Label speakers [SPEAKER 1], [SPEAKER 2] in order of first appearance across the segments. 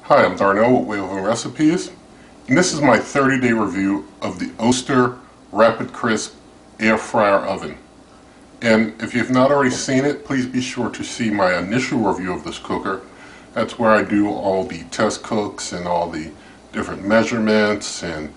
[SPEAKER 1] Hi, I'm Darnell with Wave of Recipes, and this is my 30-day review of the Oster RapidCrisp Air Fryer Oven. And if you've not already seen it, please be sure to see my initial review of this cooker. That's where I do all the test cooks and all the different measurements and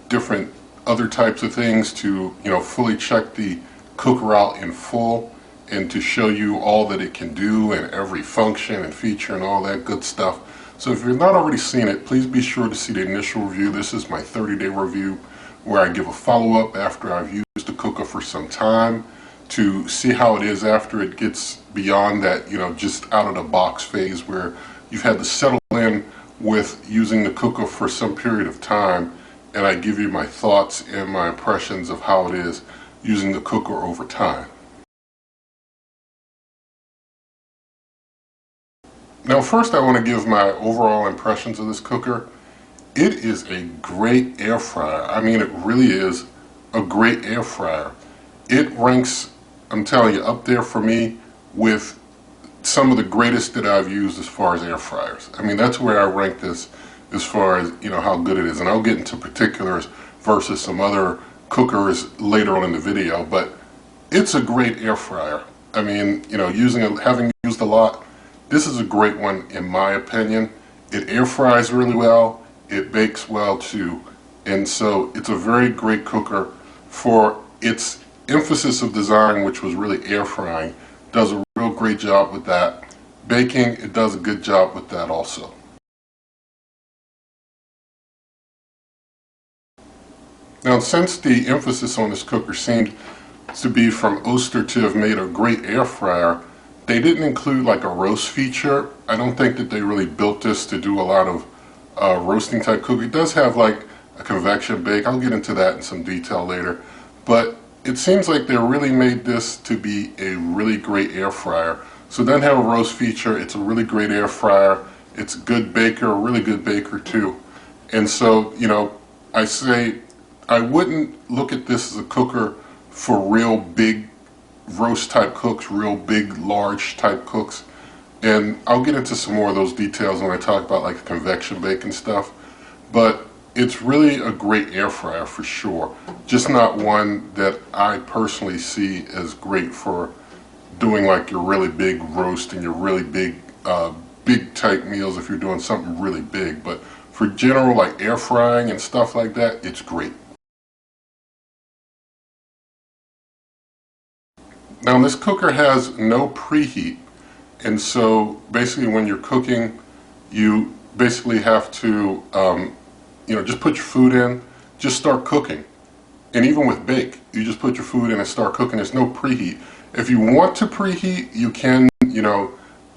[SPEAKER 1] different other types of things to, fully check the cooker out in full and to show you all that it can do and every function and feature and all that good stuff. So if you've not already seen it, please be sure to see the initial review. This is my 30-day review where I give a follow-up after I've used the cooker for some time to see how it is after it gets beyond that, just out of the box phase where you've had to settle in with using the cooker for some period of time, and I give you my thoughts and my impressions of how it is using the cooker over time. Now first I want to give my overall impressions of this cooker. It is a great air fryer. I mean, it really is a great air fryer. It ranks, I'm telling you, up there for me with some of the greatest that I've used as far as air fryers. I mean, that's where I rank this as far as, how good it is. And I'll get into particulars versus some other cookers later on in the video, but it's a great air fryer. I mean, having used a lot, this is a great one in my opinion. It air fries really well, it bakes well too, and so it's a very great cooker for its emphasis of design, which was really air frying. Does a real great job with that. Baking, it does a good job with that also. Now, since the emphasis on this cooker seemed to be from Oster to have made a great air fryer, they didn't include like a roast feature. I don't think that they really built this to do a lot of roasting type cooking. It does have like a convection bake. I'll get into that in some detail later. But it seems like they really made this to be a really great air fryer. So it doesn't have a roast feature. It's a really great air fryer. It's a good baker, a really good baker too. And so, I say I wouldn't look at this as a cooker for real big roast type cooks, real big large type cooks, and I'll get into some more of those details when I talk about like convection bake and stuff. But it's really a great air fryer for sure, just not one that I personally see as great for doing like your really big roast and your really big big type meals if you're doing something really big. But for general like air frying and stuff like that, it's great. Now this cooker has no preheat, and so basically when you're cooking, you basically have to, just put your food in, just start cooking. And even with bake, you just put your food in and start cooking. There's no preheat. If you want to preheat, you can,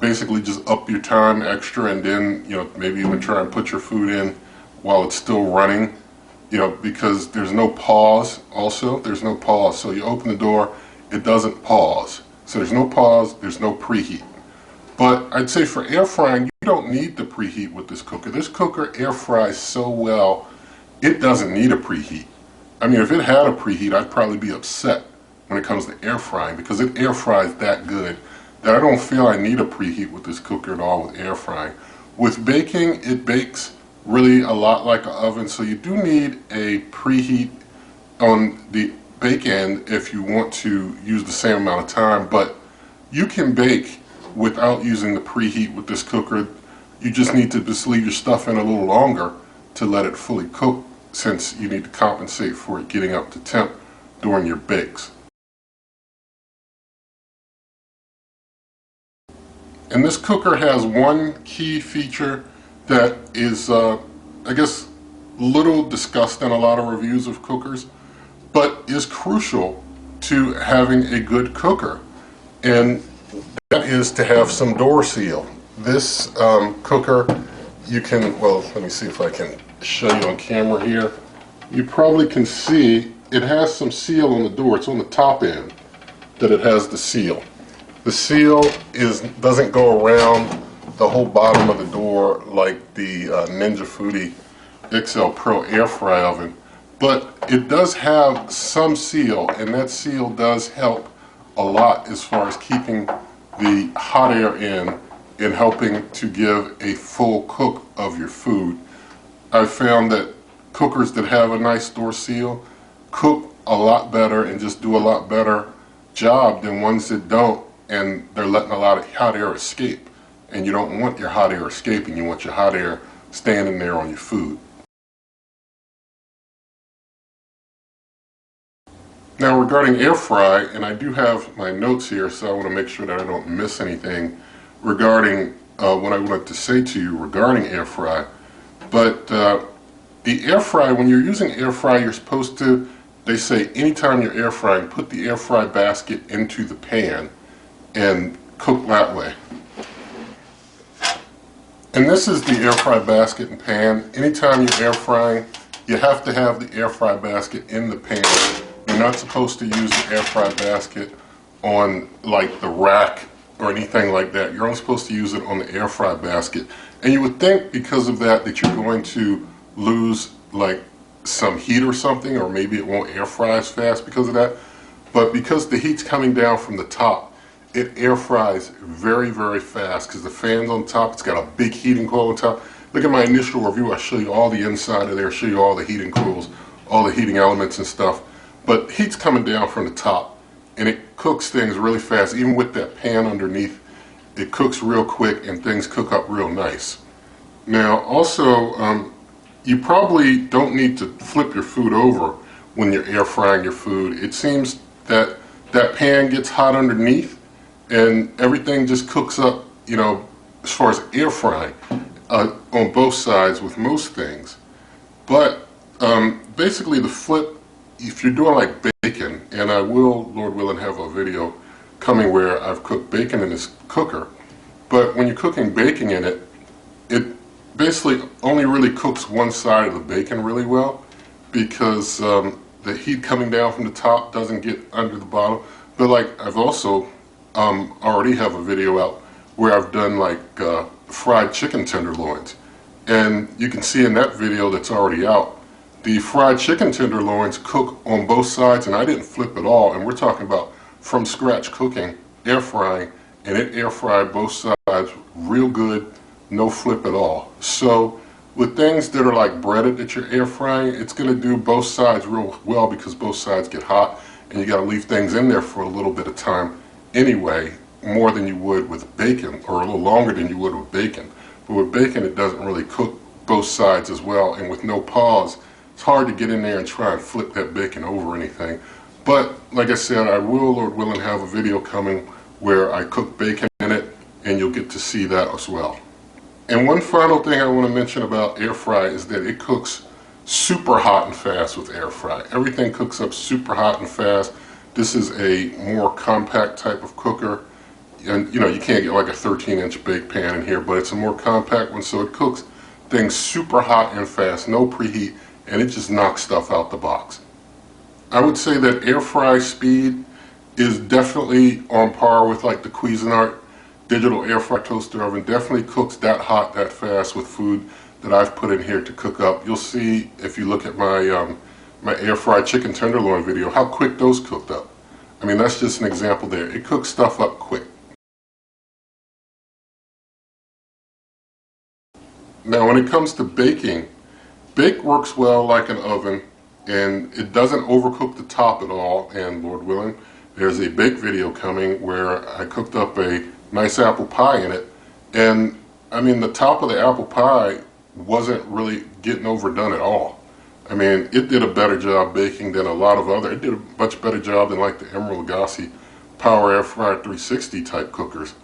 [SPEAKER 1] basically just up your time extra and then, maybe even try and put your food in while it's still running, because there's no pause also. There's no pause. So you open the door, it doesn't pause. So there's no pause, there's no preheat. But I'd say for air frying, you don't need the preheat with this cooker. This cooker air fries so well, it doesn't need a preheat. I mean, if it had a preheat, I'd probably be upset when it comes to air frying because it air fries that good that I don't feel I need a preheat with this cooker at all with air frying. With baking, it bakes really a lot like an oven, so you do need a preheat on the bake end if you want to use the same amount of time, but you can bake without using the preheat with this cooker. You just need to just leave your stuff in a little longer to let it fully cook, since you need to compensate for it getting up to temp during your bakes. And this cooker has one key feature that is, I guess, little discussed in a lot of reviews of cookers, but is crucial to having a good cooker, and that is to have some door seal. This cooker, you can, well, let me see if I can show you on camera here. You probably can see it has some seal on the door. It's on the top end that it has the seal. The seal doesn't go around the whole bottom of the door like the Ninja Foodi XL Pro air fry oven. But it does have some seal, and that seal does help a lot as far as keeping the hot air in in helping to give a full cook of your food. I've found that cookers that have a nice door seal cook a lot better and just do a lot better job than ones that don't, and they're letting a lot of hot air escape. And you don't want your hot air escaping, you want your hot air standing there on your food. Now regarding air fry, and I do have my notes here, so I want to make sure that I don't miss anything regarding what I wanted to say to you regarding air fry. But the air fry, when you're using air fry, you're supposed to, they say anytime you're air frying, put the air fry basket into the pan and cook that way. And this is the air fry basket and pan. Anytime you're air frying, you have to have the air fry basket in the pan. You're not supposed to use the air fry basket on like the rack or anything like that. You're only supposed to use it on the air fry basket. And you would think because of that you're going to lose like some heat or something, or maybe it won't air fry as fast because of that. But because the heat's coming down from the top, it air fries very, very fast because the fan's on top. It's got a big heating coil on top. Look at my initial review. I show you all the inside of there, show you all the heating coils, all the heating elements and stuff. But heat's coming down from the top, and it cooks things really fast. Even with that pan underneath, it cooks real quick and things cook up real nice. Now also, you probably don't need to flip your food over when you're air frying your food. It seems that that pan gets hot underneath and everything just cooks up, you know, as far as air frying on both sides with most things. But basically the flip, if you're doing like bacon, and I will, Lord willing, have a video coming where I've cooked bacon in this cooker, but when you're cooking bacon in it, it basically only really cooks one side of the bacon really well because the heat coming down from the top doesn't get under the bottom. But like I've also already have a video out where I've done like fried chicken tenderloins, and you can see in that video that's already out, the fried chicken tenderloins cook on both sides, and I didn't flip at all. And we're talking about from scratch cooking, air frying, and it air fried both sides real good, no flip at all. So with things that are like breaded that you're air frying, it's going to do both sides real well because both sides get hot, and you got to leave things in there for a little bit of time anyway, more than you would with bacon, or a little longer than you would with bacon. But with bacon, it doesn't really cook both sides as well, and with no pause, it's hard to get in there and try and flip that bacon over or anything. But like I said, I will, Lord willing, have a video coming where I cook bacon in it, and you'll get to see that as well. And one final thing I want to mention about air fry is that it cooks super hot and fast with air fry. Everything cooks up super hot and fast. This is a more compact type of cooker, and you know, you can't get like a 13-inch bake pan in here, but it's a more compact one, so it cooks things super hot and fast, no preheat, and it just knocks stuff out the box. I would say that air fry speed is definitely on par with like the Cuisinart digital air fry toaster oven. Definitely cooks that hot, that fast with food that I've put in here to cook up. You'll see if you look at my my air fried chicken tenderloin video how quick those cooked up. I mean, that's just an example there. It cooks stuff up quick. Now when it comes to baking, bake works well like an oven, and it doesn't overcook the top at all. And Lord willing, there's a bake video coming where I cooked up a nice apple pie in it, and I mean the top of the apple pie wasn't really getting overdone at all. I mean, it did a better job baking than a lot of other, it did a much better job than like the Emeril Lagasse Power Air Fryer 360 type cookers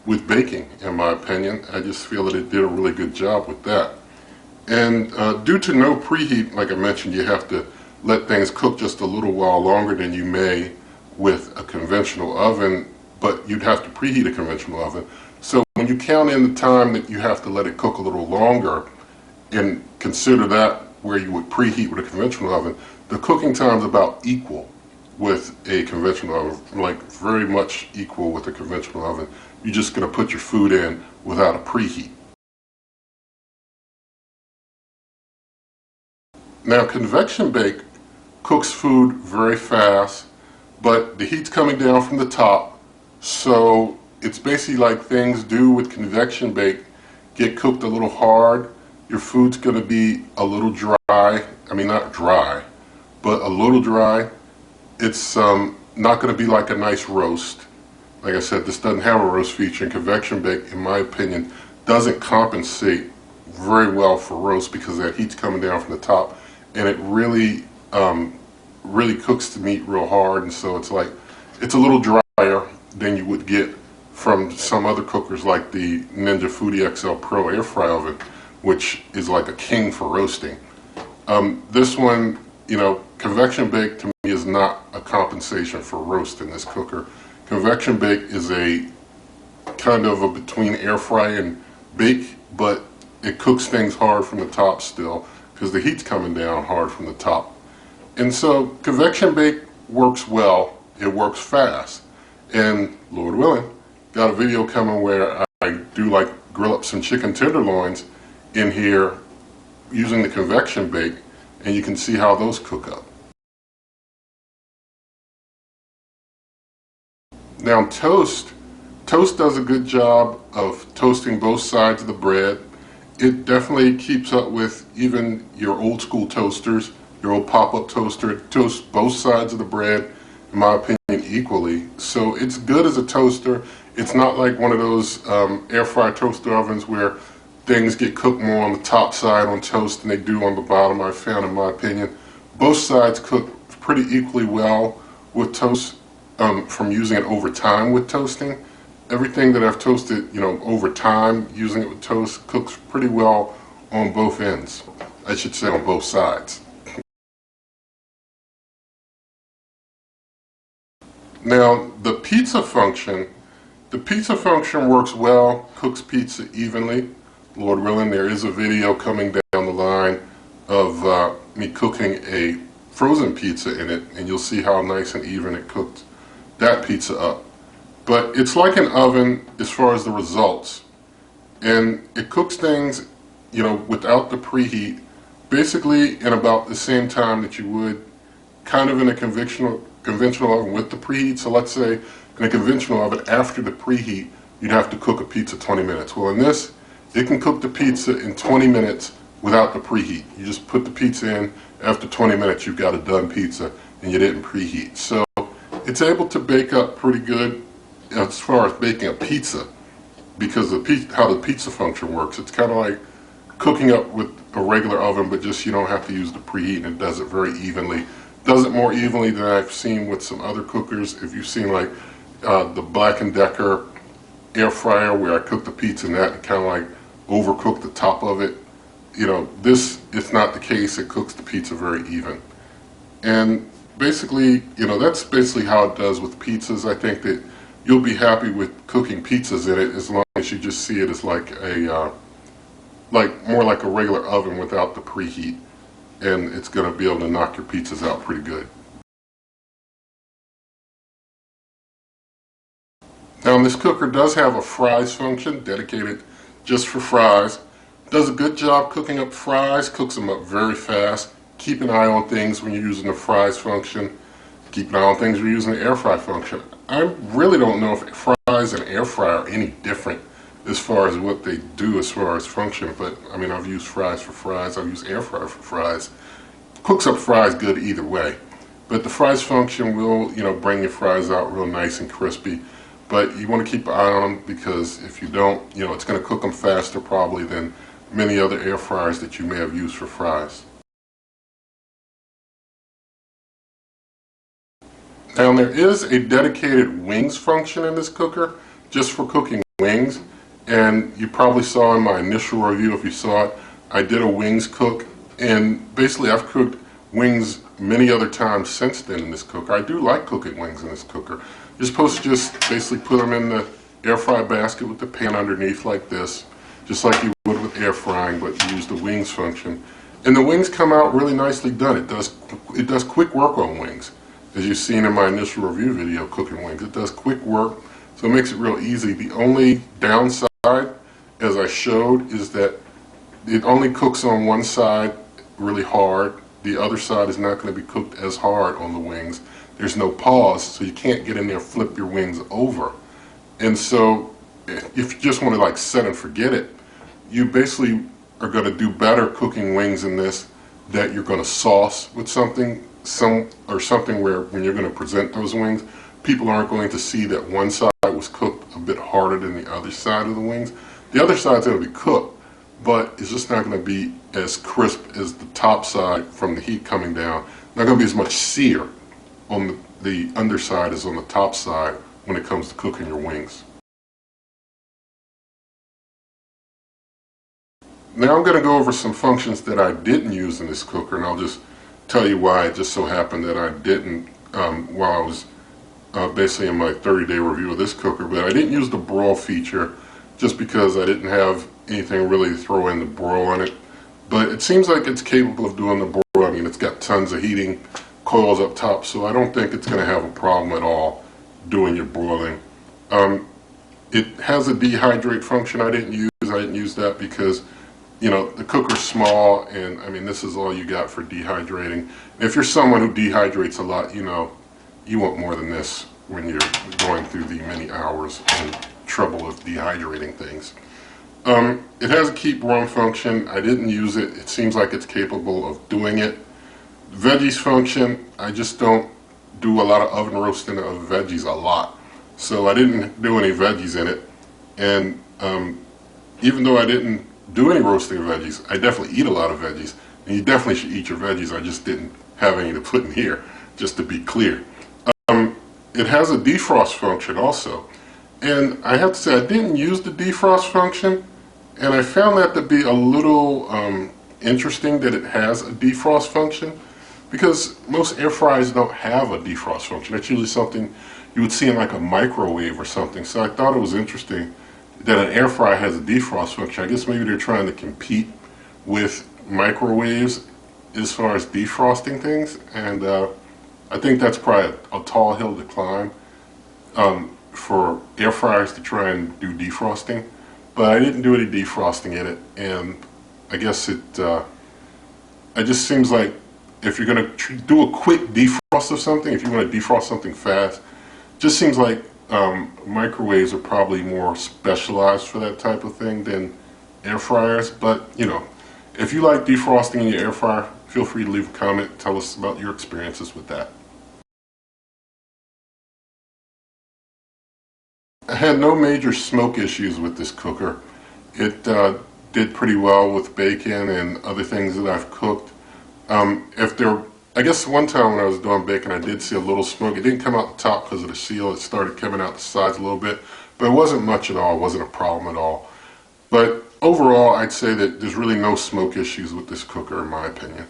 [SPEAKER 1] with baking, in my opinion. I just feel that it did a really good job with that. And due to no preheat, like I mentioned, you have to let things cook just a little while longer than you may with a conventional oven, but you'd have to preheat a conventional oven. So when you count in the time that you have to let it cook a little longer and consider that where you would preheat with a conventional oven, the cooking time is about equal with a conventional oven, like very much equal with a conventional oven. You're just going to put your food in without a preheat. Now convection bake cooks food very fast, but the heat's coming down from the top, so it's basically like things do with convection bake, get cooked a little hard. Your food's going to be a little dry. I mean, not dry, but a little dry. It's not going to be like a nice roast. Like I said, this doesn't have a roast feature, and convection bake, in my opinion, doesn't compensate very well for roast because that heat's coming down from the top, and it really really cooks the meat real hard, and so it's like it's a little drier than you would get from some other cookers like the Ninja Foodi XL Pro air fry oven, which is like a king for roasting. This one, you know, convection bake to me is not a compensation for roast in this cooker. Convection bake is a kind of a between air fry and bake, but it cooks things hard from the top still because the heat's coming down hard from the top. And so convection bake works well, it works fast. And Lord willing, got a video coming where I do like grill up some chicken tenderloins in here using the convection bake, and you can see how those cook up. Now toast does a good job of toasting both sides of the bread. It definitely keeps up with even your old school toasters, your old pop-up toaster. It toasts both sides of the bread, in my opinion, equally. So it's good as a toaster. It's not like one of those air fry toaster ovens where things get cooked more on the top side on toast than they do on the bottom, I've found, in my opinion. Both sides cook pretty equally well with toast from using it over time with toasting. Everything that I've toasted, you know, over time using it with toast cooks pretty well on both ends. I should say on both sides. Now the pizza function works well, cooks pizza evenly. Lord willing, there is a video coming down the line of me cooking a frozen pizza in it, and you'll see how nice and even it cooked that pizza up. But it's like an oven as far as the results, and it cooks things, you know, without the preheat, basically in about the same time that you would kind of in a conventional oven with the preheat. So let's say in a conventional oven, after the preheat, you'd have to cook a pizza 20 minutes. Well, in this, it can cook the pizza in 20 minutes without the preheat. You just put the pizza in, after 20 minutes you've got a done pizza and you didn't preheat. So it's able to bake up pretty good as far as baking a pizza, because how the pizza function works. It's kind of like cooking up with a regular oven, but just you don't have to use the preheat, and it does it very evenly. Does it more evenly than I've seen with some other cookers. If you've seen like the Black & Decker air fryer where I cook the pizza in that and kind of like overcook the top of it, you know, this is not the case. It cooks the pizza very even. And basically, you know, that's basically how it does with pizzas. I think that you'll be happy with cooking pizzas in it as long as you just see it as like a more like a regular oven without the preheat, and it's going to be able to knock your pizzas out pretty good. Now this cooker does have a fries function dedicated just for fries. Does a good job cooking up fries, cooks them up very fast. Keep an eye on things when you're using the fries function. Keep an eye on things when you're using the air fry function. I really don't know if fries and air fry are any different as far as what they do as far as function, but I mean, I've used fries for fries, I've used air fryer for fries. Cooks up fries good either way. But the fries function will, you know, bring your fries out real nice and crispy. But you want to keep an eye on them, because if you don't, you know, it's going to cook them faster probably than many other air fryers that you may have used for fries. Now there is a dedicated wings function in this cooker just for cooking wings, and you probably saw in my initial review, if you saw it, I did a wings cook, and basically I've cooked wings many other times since then in this cooker. I do like cooking wings in this cooker. You're supposed to just basically put them in the air fry basket with the pan underneath like this, just like you would with air frying, but you use the wings function. And the wings come out really nicely done. It does quick work on wings. As you've seen in my initial review video, cooking wings, it does quick work, so it makes it real easy. The only downside, as I showed, is that it only cooks on one side really hard. The other side is not going to be cooked as hard on the wings. There's no pause, so you can't get in there and flip your wings over. And so if you just want to like set and forget it, you basically are going to do better cooking wings in this, that you're going to sauce with something, something where when you're going to present those wings, people aren't going to see that one side was cooked a bit harder than the other side of the wings. The other side's going to be cooked, but it's just not going to be as crisp as the top side from the heat coming down. Not going to be as much sear on the underside as on the top side when it comes to cooking your wings. Now I'm going to go over some functions that I didn't use in this cooker, and I'll just tell you why it just so happened that I didn't while I was basically in my 30-day review of this cooker. But I didn't use the broil feature just because I didn't have anything really to throw in the broil on it. But it seems like it's capable of doing the broil. I mean, it's got tons of heating coils up top, so I don't think it's going to have a problem at all doing your broiling. It has a dehydrate function I didn't use. I didn't use that because, you know, the cooker's small, and I mean, this is all you got for dehydrating. If you're someone who dehydrates a lot, you know, you want more than this when you're going through the many hours and trouble of dehydrating things. It has a keep warm function. I didn't use it. It seems like it's capable of doing it. Veggies function, I just don't do a lot of oven roasting of veggies a lot. So I didn't do any veggies in it. And even though I didn't do any roasting of veggies, I definitely eat a lot of veggies. And you definitely should eat your veggies. I just didn't have any to put in here, just to be clear. It has a defrost function also. And I have to say, I didn't use the defrost function, and I found that to be a little interesting that it has a defrost function, because most air fryers don't have a defrost function. That's usually something you would see in like a microwave or something. So I thought it was interesting that an air fryer has a defrost function. I guess maybe they're trying to compete with microwaves as far as defrosting things, and I think that's probably a tall hill to climb for air fryers to try and do defrosting. But I didn't do any defrosting in it, and I guess it just seems like if you're going to do a quick defrost of something, if you want to defrost something fast, just seems like microwaves are probably more specialized for that type of thing than air fryers. But, you know, if you like defrosting in your air fryer, feel free to leave a comment. Tell us about your experiences with that. I had no major smoke issues with this cooker. It did pretty well with bacon and other things that I've cooked. I guess one time when I was doing bacon, I did see a little smoke. It didn't come out the top because of the seal. It started coming out the sides a little bit, but it wasn't much at all. It wasn't a problem at all. But overall, I'd say that there's really no smoke issues with this cooker, in my opinion.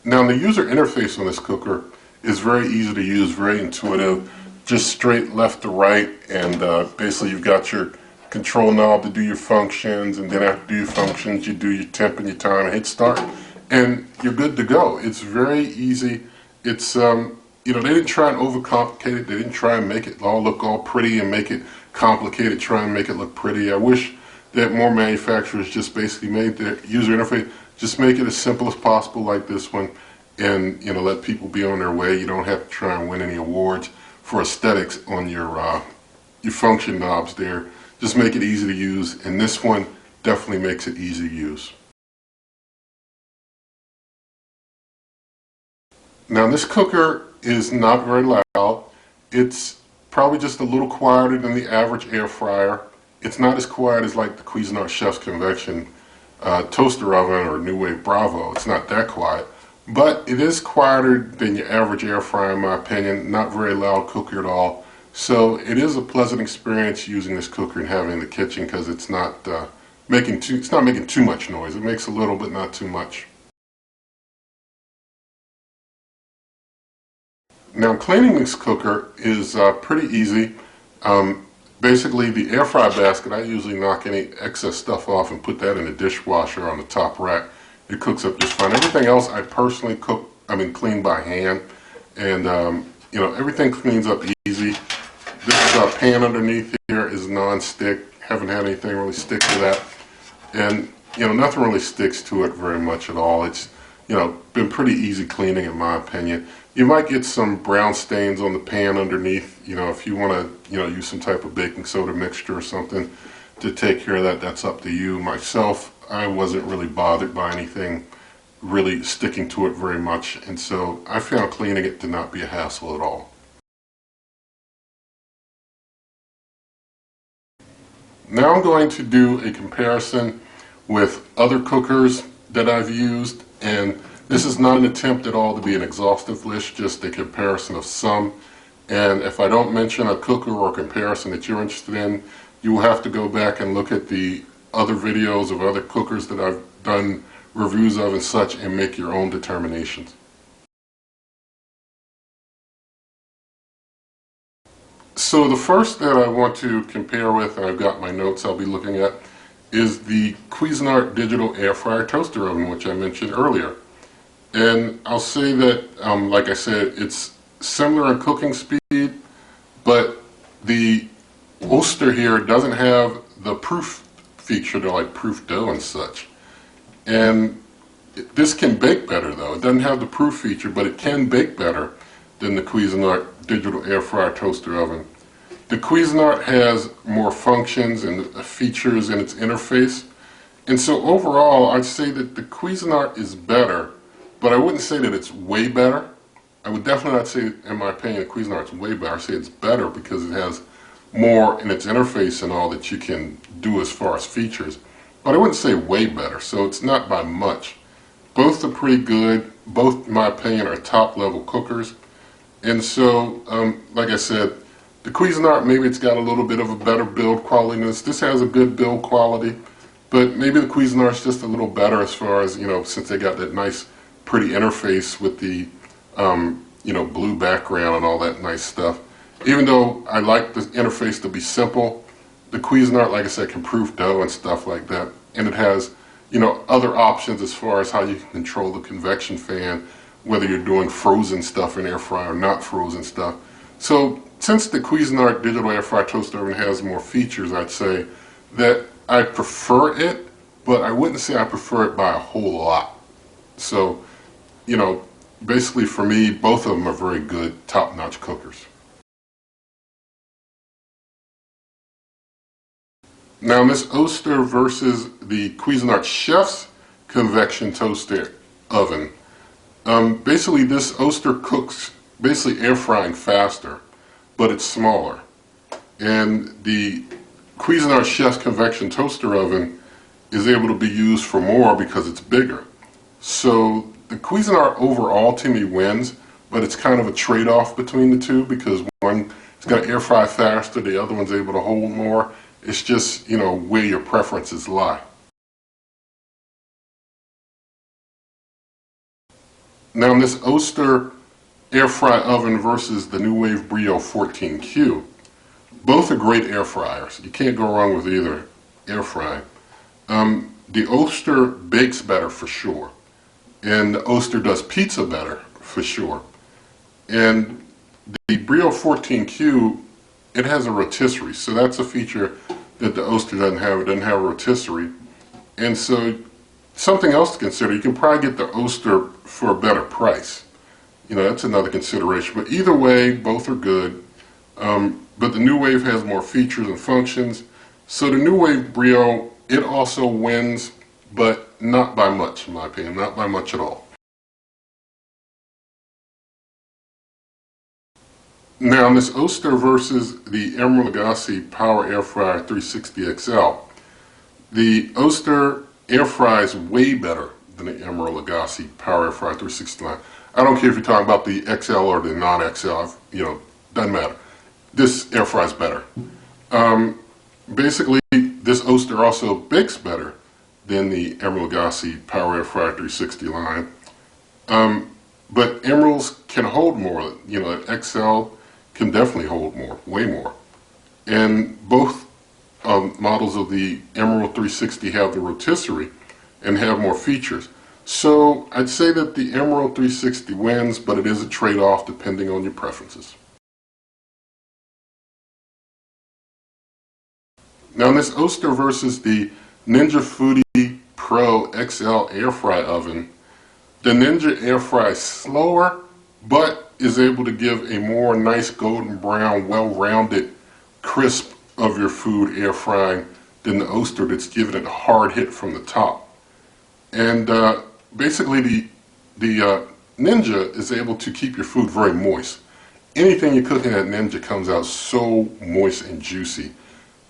[SPEAKER 1] Now, the user interface on this cooker is very easy to use, very intuitive, just straight left to right, and basically you've got your control knob to do your functions, and then after you do your functions, you do your temp and your time and hit start, and you're good to go. It's very easy. It's, you know, they didn't try and overcomplicate it. They didn't try and make it all look all pretty and make it complicated, try and make it look pretty. I wish that more manufacturers just basically made their user interface, just make it as simple as possible like this one, and, you know, let people be on their way. You don't have to try and win any awards for aesthetics on your function knobs there. Just make it easy to use, and this one definitely makes it easy to use. Now, this cooker is not very loud. It's probably just a little quieter than the average air fryer. It's not as quiet as like the Cuisinart Chef's Convection toaster oven or NuWave Brio. It's not that quiet. But it is quieter than your average air fryer, in my opinion. Not very loud cooker at all. So it is a pleasant experience using this cooker and having it in the kitchen, because it's not making too much noise. It makes a little, but not too much. Now, cleaning this cooker is pretty easy. Basically, the air fry basket, I usually knock any excess stuff off and put that in the dishwasher on the top rack. It cooks up just fine. Everything else I personally clean by hand, and you know, everything cleans up easy. This pan underneath here is non-stick. Haven't had anything really stick to that, and you know, nothing really sticks to it very much at all. It's been pretty easy cleaning in my opinion. You might get some brown stains on the pan underneath, if you want to, use some type of baking soda mixture or something to take care of that. That's up to you. Myself, I wasn't really bothered by anything really sticking to it very much, and so I found cleaning it to not be a hassle at all. Now I'm going to do a comparison with other cookers that I've used, and this is not an attempt at all to be an exhaustive list, just a comparison of some. And if I don't mention a cooker or a comparison that you're interested in, you will have to go back and look at the other videos of other cookers that I've done reviews of and such, and make your own determinations. So the first that I want to compare with, and I've got my notes I'll be looking at, is the Cuisinart Digital Air Fryer Toaster Oven, which I mentioned earlier. And I'll say that, like I said, it's similar in cooking speed, but the Oster here doesn't have the proof feature to like proof dough and such. And this can bake better though. It doesn't have the proof feature, but it can bake better than the Cuisinart Digital Air Fryer Toaster Oven. The Cuisinart has more functions and features in its interface. And so overall, I'd say that the Cuisinart is better, but I wouldn't say that it's way better. I would definitely not say, in my opinion, the Cuisinart is way better. I'd say it's better because it has more in its interface and all that you can do as far as features. But I wouldn't say way better, so it's not by much. Both are pretty good. Both, in my opinion, are top-level cookers. And so, like I said, the Cuisinart, maybe it's got a little bit of a better build quality than this. This has a good build quality, but maybe the Cuisinart's just a little better as far as, since they got that nice, pretty interface with the, blue background and all that nice stuff. Even though I like the interface to be simple, the Cuisinart, like I said, can proof dough and stuff like that. And it has, other options as far as how you can control the convection fan, whether you're doing frozen stuff in air fryer or not frozen stuff. So since the Cuisinart Digital Air Fryer Toaster Oven has more features, I'd say that I prefer it, but I wouldn't say I prefer it by a whole lot. So, basically for me, both of them are very good, top-notch cookers. Now this Oster versus the Cuisinart Chef's Convection Toaster Oven. Basically this Oster cooks basically air frying faster, but it's smaller. And the Cuisinart Chef's Convection Toaster Oven is able to be used for more because it's bigger. So the Cuisinart overall to me wins, but it's kind of a trade-off between the two because one is going to air fry faster, the other one's able to hold more. It's just, where your preferences lie. Now in this Oster air fry oven versus the NuWave Brio 14Q, both are great air fryers. You can't go wrong with either air frying. The Oster bakes better for sure, and the Oster does pizza better for sure. And the Brio 14Q, it has a rotisserie, so that's a feature that the Oster doesn't have. It doesn't have a rotisserie. And so something else to consider, you can probably get the Oster for a better price. That's another consideration. But either way, both are good. But the NuWave has more features and functions. So the NuWave Brio, it also wins, but not by much, in my opinion. Not by much at all. Now, this Oster versus the Emeril Lagasse Power Air Fryer 360 XL. The Oster air fries way better than the Emeril Lagasse Power Air Fryer 360 line. I don't care if you're talking about the XL or the non-XL, doesn't matter. This air fries better. Basically, this Oster also bakes better than the Emeril Lagasse Power Air Fryer 360 line. But Emeril's can hold more. XL can definitely hold more, way more. And both models of the Emeril 360 have the rotisserie and have more features. So I'd say that the Emeril 360 wins, but it is a trade-off depending on your preferences. Now in this Oster versus the Ninja Foodi Pro XL Air Fry Oven, The Ninja air fries slower, but is able to give a more nice golden brown, well-rounded crisp of your food air frying than the Oster that's giving it a hard hit from the top. And basically the Ninja is able to keep your food very moist. Anything you cook in that Ninja comes out so moist and juicy.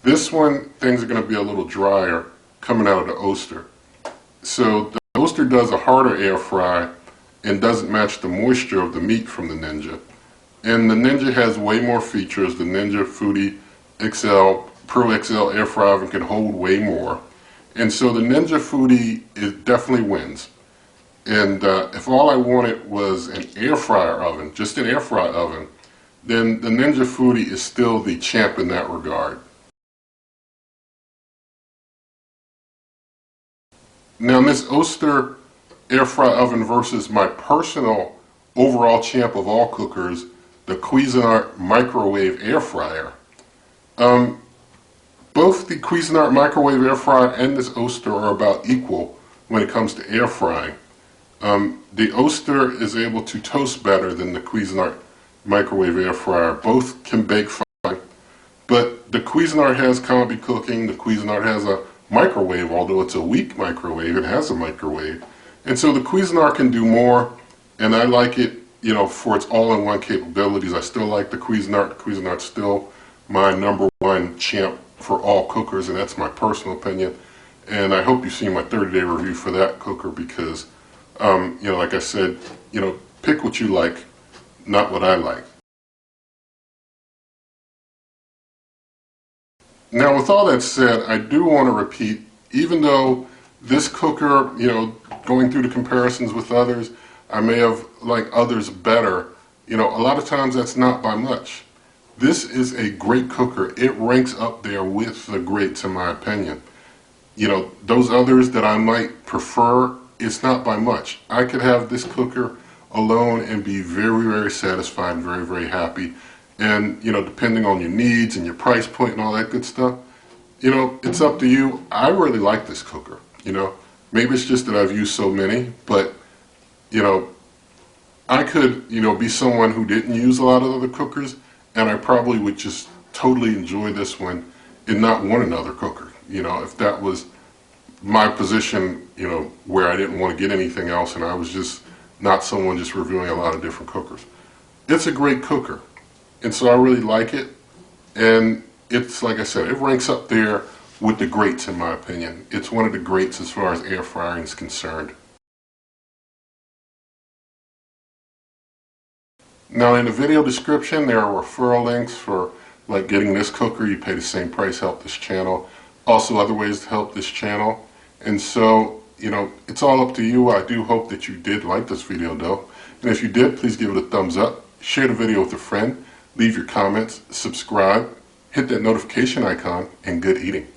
[SPEAKER 1] This one, things are going to be a little drier coming out of the Oster. So the Oster does a harder air fry and doesn't match the moisture of the meat from the Ninja. And the Ninja has way more features. The Ninja Foodi XL, Pro XL air fryer oven can hold way more. And so the Ninja Foodi definitely wins. And if all I wanted was an air fryer oven, just an air fry oven, then the Ninja Foodi is still the champ in that regard. Now this Oster air fry oven versus my personal overall champ of all cookers, the Cuisinart microwave air fryer. Both the Cuisinart microwave air fryer and this Oster are about equal when it comes to air frying. The Oster is able to toast better than the Cuisinart microwave air fryer. Both can bake fine, but the Cuisinart has combi cooking. The Cuisinart has a microwave, although it's a weak microwave, it has a microwave. And so the Cuisinart can do more, and I like it, you know, for its all-in-one capabilities. I still like the Cuisinart. The Cuisinart's still my #1 champ for all cookers, and that's my personal opinion. And I hope you've seen my 30-day review for that cooker because, you know, like I said, you know, pick what you like, not what I like. Now, with all that said, I do want to repeat, even though this cooker, you know, going through the comparisons with others, I may have liked others better, you know, a lot of times that's not by much. This is a great cooker. It ranks up there with the greats in my opinion. You know, those others that I might prefer, it's not by much. I could have this cooker alone and be very, very satisfied and very, very happy. And, you know, depending on your needs and your price point and all that good stuff, you know, it's up to you. I really like this cooker, you know. Maybe it's just that I've used so many, but, you know, I could, you know, be someone who didn't use a lot of other cookers, and I probably would just totally enjoy this one and not want another cooker. You know, if that was my position, you know, where I didn't want to get anything else and I was just not someone just reviewing a lot of different cookers. It's a great cooker. And so I really like it, and it's, like I said, it ranks up there with the greats in my opinion. It's one of the greats as far as air frying is concerned. Now in the video description there are referral links for like getting this cooker. You pay the same price, help this channel. Also other ways to help this channel. And so, you know, it's all up to you. I do hope that you did like this video though. And if you did, please give it a thumbs up. Share the video with a friend. Leave your comments, subscribe, hit that notification icon, and good eating.